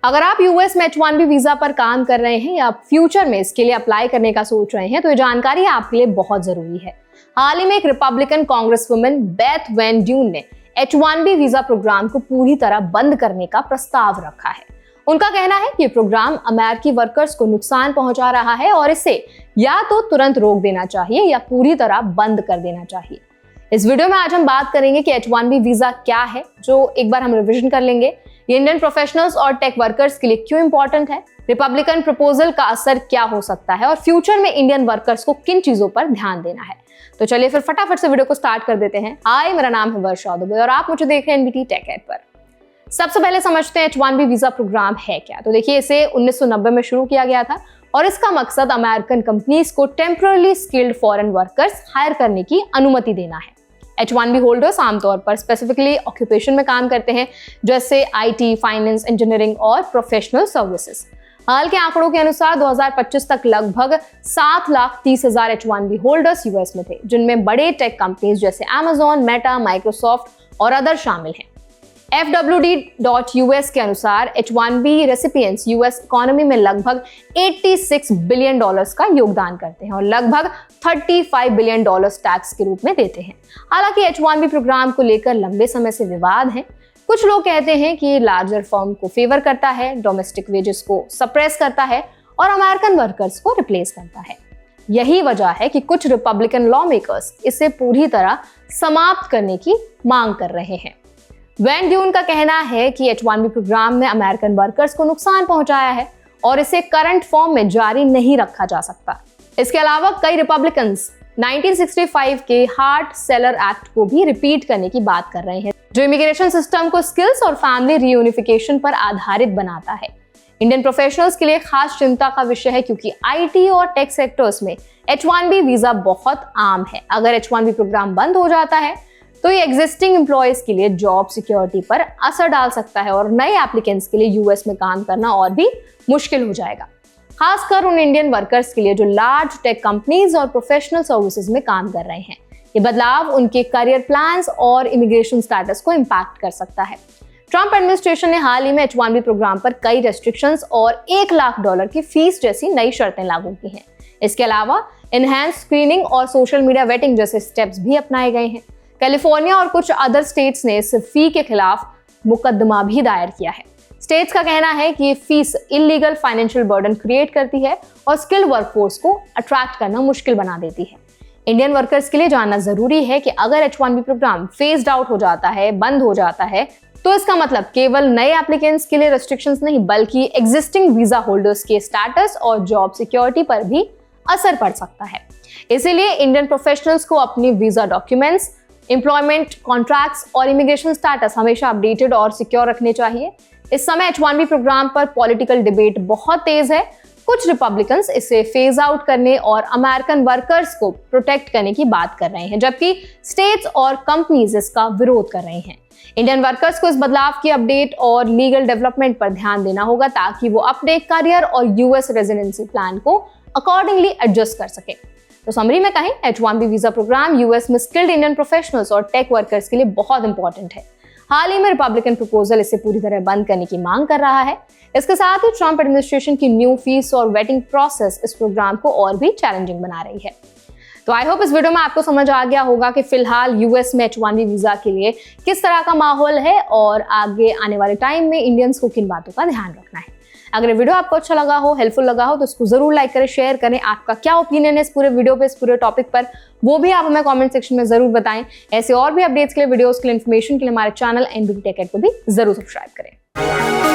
अगर आप यूएस में H-1B वीजा पर काम कर रहे हैं या फ्यूचर में इसके लिए अप्लाई करने का सोच रहे हैं तो ये जानकारी आपके लिए बहुत जरूरी है। हाल ही में एक Republican congress woman Beth Van Duyne ने H-1B वीजा प्रोग्राम को पूरी तरह बंद करने का प्रस्ताव रखा है। उनका कहना है कि ये प्रोग्राम अमेरिकी वर्कर्स को नुकसान पहुंचा रहा है और इसे या तो तुरंत रोक देना चाहिए या पूरी तरह बंद कर देना चाहिए। इस वीडियो में आज हम बात करेंगे कि H-1B वीजा क्या है, जो एक बार हम रिवीजन कर लेंगे। ये इंडियन प्रोफेशनल्स और टेक वर्कर्स के लिए क्यों इंपॉर्टेंट है, रिपब्लिकन प्रपोजल का असर क्या हो सकता है और फ्यूचर में इंडियन वर्कर्स को किन चीजों पर ध्यान देना है। तो चलिए फिर फटाफट से वीडियो को स्टार्ट कर देते हैं। हाय, मेरा नाम है वर्षा दुबे और आप मुझे देख रहे हैं एनबीटी टेक एड पर। सबसे पहले समझते हैं H-1B वीजा प्रोग्राम है क्या। तो देखिए, इसे 1990 में शुरू किया गया था और इसका मकसद अमेरिकन कंपनीज को temporary skilled foreign workers hire करने की अनुमति देना है। H-1B होल्डर्स आमतौर पर स्पेसिफिकली ऑक्यूपेशन में काम करते हैं, जैसे आईटी, फाइनेंस, इंजीनियरिंग और प्रोफेशनल सर्विसेज। हाल के आंकड़ों के अनुसार 2025 तक लगभग 7,30,000 H-1B होल्डर्स यूएस में थे, जिनमें बड़े टेक कंपनीज जैसे Amazon, मेटा, माइक्रोसॉफ्ट और अदर शामिल हैं। FWD.US के अनुसार H-1B रेसिपिएंट्स यूएस इकोनॉमी में लगभग $86 बिलियन का योगदान करते हैं और लगभग $35 बिलियन टैक्स के रूप में देते हैं। हालांकि H-1B प्रोग्राम को लेकर लंबे समय से विवाद है। कुछ लोग कहते हैं कि लार्जर फर्म को फेवर करता है, डोमेस्टिक वेजेस को सप्रेस करता है और अमेरिकन वर्कर्स को रिप्लेस करता है। यही वजह है कि कुछ रिपब्लिकन लॉ मेकर्स इसे पूरी तरह समाप्त करने की मांग कर रहे हैं। वैन ड्यून का कहना है कि H-1B प्रोग्राम ने अमेरिकन वर्कर्स को नुकसान पहुंचाया है और इसे करंट फॉर्म में जारी नहीं रखा जा सकता। इसके अलावा कई रिपब्लिकन्स 1965 के हार्ट सेलर एक्ट को भी रिपीट करने की बात कर रहे हैं, जो इमिग्रेशन सिस्टम को स्किल्स और फैमिली रीयूनिफिकेशन पर आधारित बनाता है। इंडियन प्रोफेशनल्स के लिए खास चिंता का विषय है, क्योंकि आईटी और टेक सेक्टर्स में H-1B वीजा बहुत आम है। अगर H-1B प्रोग्राम बंद हो जाता है तो ये एग्जिस्टिंग एम्प्लॉयज के लिए जॉब सिक्योरिटी पर असर डाल सकता है और नए एप्लीकेंट्स के लिए यूएस में काम करना और भी मुश्किल हो जाएगा, खासकर उन इंडियन वर्कर्स के लिए जो लार्ज टेक कंपनीज और प्रोफेशनल सर्विसेज में काम कर रहे हैं। ये बदलाव उनके करियर प्लान्स और इमिग्रेशन स्टेटस को इम्पैक्ट कर सकता है। ट्रंप एडमिनिस्ट्रेशन ने हाल ही में H-1B प्रोग्राम पर कई रेस्ट्रिक्शंस और $1 लाख की फीस जैसी नई शर्तें लागू की हैं। इसके अलावा एनहांस स्क्रीनिंग और सोशल मीडिया वेटिंग जैसे स्टेप्स भी अपनाए गए हैं। कैलिफोर्निया और कुछ अदर स्टेट्स ने इस फी के खिलाफ मुकदमा भी दायर किया है। स्टेट्स का कहना है कि ये fees illegal financial burden create करती है और स्किल्ड वर्कफोर्स को अट्रैक्ट करना मुश्किल बना देती है। इंडियन वर्कर्स के लिए जानना जरूरी है कि अगर H-1B प्रोग्राम फेज्ड आउट हो जाता है, बंद हो जाता है, तो इसका मतलब केवल नए एप्लीकेंट्स के लिए रेस्ट्रिक्शंस नहीं, बल्कि एग्जिस्टिंग वीजा होल्डर्स के स्टेटस और जॉब सिक्योरिटी पर भी असर पड़ सकता है। इसीलिए इंडियन प्रोफेशनल्स को अपनी वीजा डॉक्यूमेंट्स, एम्प्लॉयमेंट कॉन्ट्रैक्ट्स और इमिग्रेशन स्टेटस हमेशा अपडेटेड और सिक्योर रखने चाहिए। इस समय H-1B प्रोग्राम पर पॉलिटिकल डिबेट बहुत तेज है। कुछ रिपब्लिकन्स इसे फेज आउट करने और अमेरिकन वर्कर्स को प्रोटेक्ट करने की बात कर रहे हैं, जबकि स्टेट्स और कंपनीज इसका विरोध कर रहे हैं। इंडियन वर्कर्स को इस बदलाव की अपडेट और लीगल डेवलपमेंट पर ध्यान देना होगा, ताकि वो अपने करियर और यूएस रेजिडेंसी प्लान को अकॉर्डिंगली एडजस्ट कर सके। तो समरी में कहें, H-1B वीजा प्रोग्राम यूएस में स्किल्ड इंडियन प्रोफेशनल्स और टेक वर्कर्स के लिए बहुत इंपॉर्टेंट है। हाल ही में रिपब्लिकन प्रपोजल इसे पूरी तरह बंद करने की मांग कर रहा है। इसके साथ ही ट्रंप एडमिनिस्ट्रेशन की न्यू फीस और वेटिंग प्रोसेस इस प्रोग्राम को और भी चैलेंजिंग बना रही है। तो आई होप इस वीडियो में आपको समझ आ गया होगा कि फिलहाल यूएस में H-1B वीजा के लिए किस तरह का माहौल है और आगे आने वाले टाइम में इंडियंस को किन बातों का ध्यान रखना है। अगर ये वीडियो आपको अच्छा लगा हो, हेल्पफुल लगा हो, तो इसको जरूर लाइक करें, शेयर करें। आपका क्या ओपिनियन है इस पूरे वीडियो पे, इस पूरे टॉपिक पर, वो भी आप हमें कमेंट सेक्शन में जरूर बताएं। ऐसे और भी अपडेट्स के लिए, वीडियोस के लिए, इन्फॉर्मेशन के लिए हमारे चैनल एनबीटी टेक एड को भी जरूर सब्सक्राइब करें।